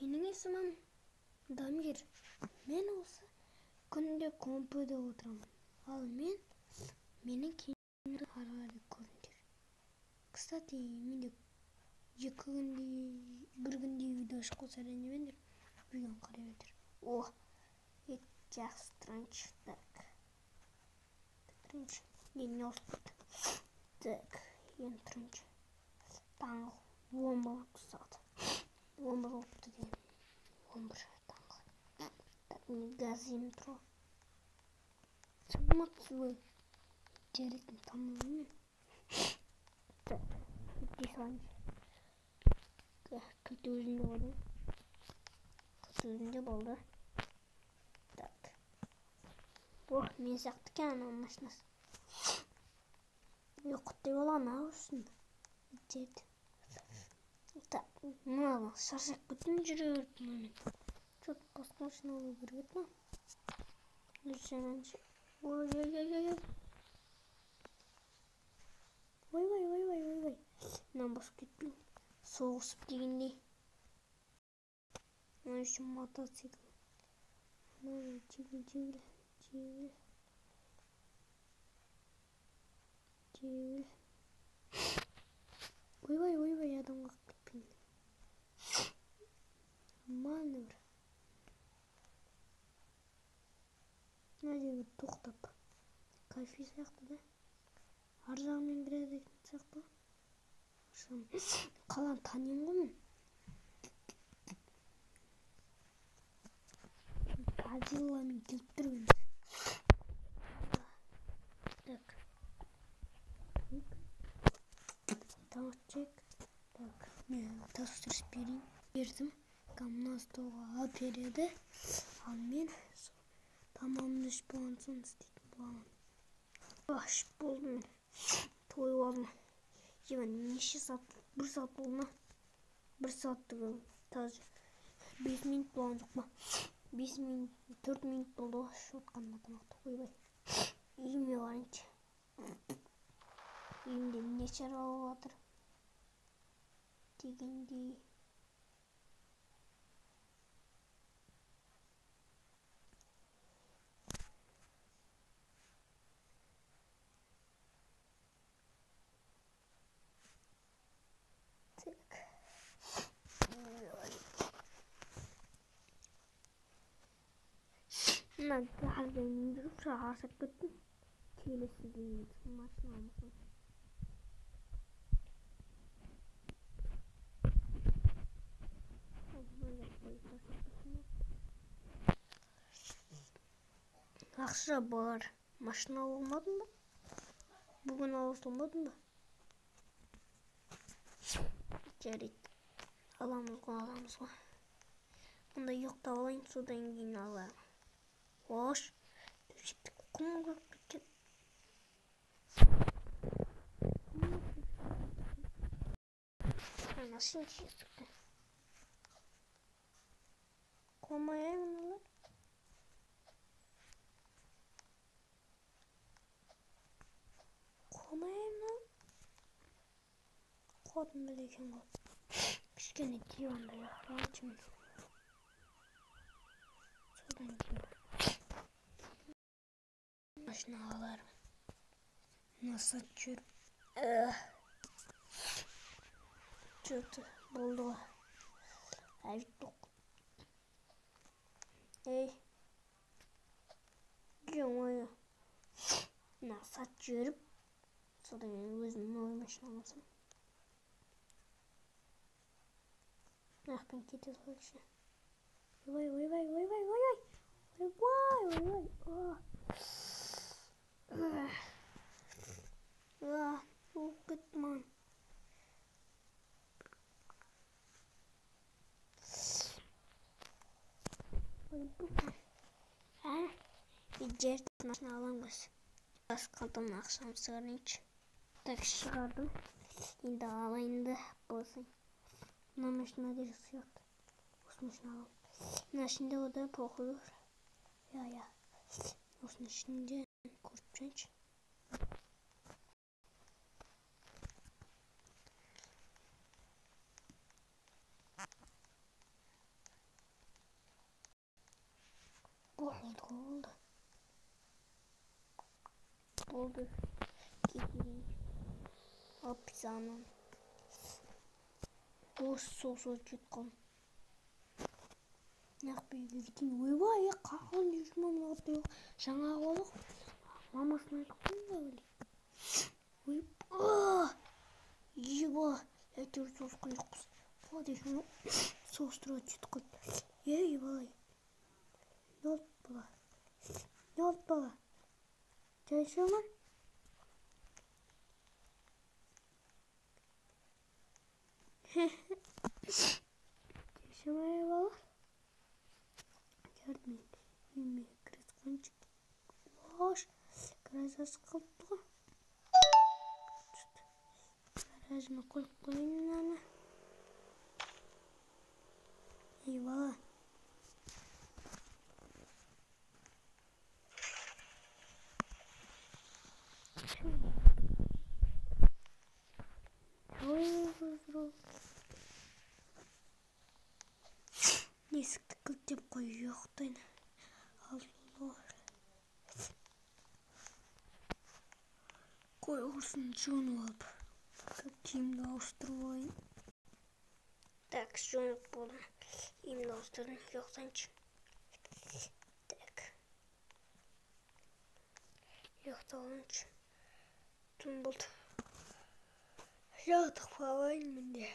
Менің есімім Дамир. Мен осы күнде компьютерде отырамын. Ал менің кейінгі қарағанда көріңдер. Кстати, менде бір күнде видео шықса әрине видеоны қарай беріңдер. О, жақсы транч. Так. Транч. Не успеет. Так, транч. Таңғы 10 болып сағат. 10 болыпты деймін. 11 таңғы. Так, мне газ емін тұр. Саматсыз жаретін тамылын. Так, өтте салайыншы. Кілт өзінде болды. Кілт өзінде болды. Так. Ох, мен сияқты екен анау машинасы. Құттай болған ағылшын. Жарды. Так, мынау шаршап кеттім жүріп момент. Что-то басқа машина алу керек ма? Ой. Ой. Мынаны басып кетпейін. Соғысып дегендей. Мына үшін мотоцикл. Жегіл. Ой, адамға кетпейін. Маневр. Мына жерге тоқтап. Кафе сияқты да. Ар жағымен кіреді сияқты. Қаланы танимын ғой мен. Годзилламен келіп тұрмын. Так. Тамақчек. Так, мен тапсырыс бердім. Мына столға алып береді. Ал мен тамамын іш болған соң істейтін боламын. Ішіп болдым мен. Тойып алдым. Неше сағат? 1 сағат болды ма? 1 сағаттығы тазы 5 минут болған жоқ па? 5 минут, 4 минут болды ғой ішіп отқанына тамақты. Ойбай. Үйіме барайыншы. Үйімде не шаруа болып жатыр дегендей. Так. Мына газдан жүріп шаршап кеттім. Келесі дейін машина алмасам. Ақша бар. Машина алмадың ба? Бүгін алмадың ба? Жарайды. Аламыз ғой. Мұнда ұйықтап алайын, содан кейін алайын. Хош. Төсекті құм қойып кеткен. Анашын жесікті. Қоймайын олар. Қодым білеген ғой. Кішкене диванда ұйықтайыншы мен. Содан кейін машина аларым. Насат жүріп. Что-то болды ғой. Айттық. Ей. Жоңайы. Насат жүріп. Содан кейін өзім новый машина алсам. Нахпен кетеді ғой еще. Ой. Болып кетті маған. Жерді машина алам қыз. Бас қалтамын ақшам шығарайыншы. Так, шығардым. Енді алайын да болсын. Мына машина да сияқты. Осы машина алам. Мына ішінде ода похуй. Я. Осының ішінде көріп жүрейінші. oldu. Oldu. Gideyim. Hapishanın. Boş sosu çıktım. Ne yapayım? Vay ya kalın yüzümün atıyor. Sana oğlum. Mamasına çıktım da öyle. Vay. İyi bak. Yeter sos koyuyoruz. Hadi şunu sostura çıktım. Ye vay. Yok bala. Yok bala. Çalışıyorlar. Çalışmaya bala. Yardım et. Yemeğe kırıtkınç. Hoş. Kırıza sıkıldı. Kırızma koyayım ana. Eyvallah. Neyse tıkılacak koyuyordu. Allah. Koyuyorsun şunu alıp. Bakayım da Avusturya'yı. Так, şunu buldum. İmle Avusturya'yı yoktan çık. Так. Yokta olunca. Tüm buldum. Yokta falan mı diye.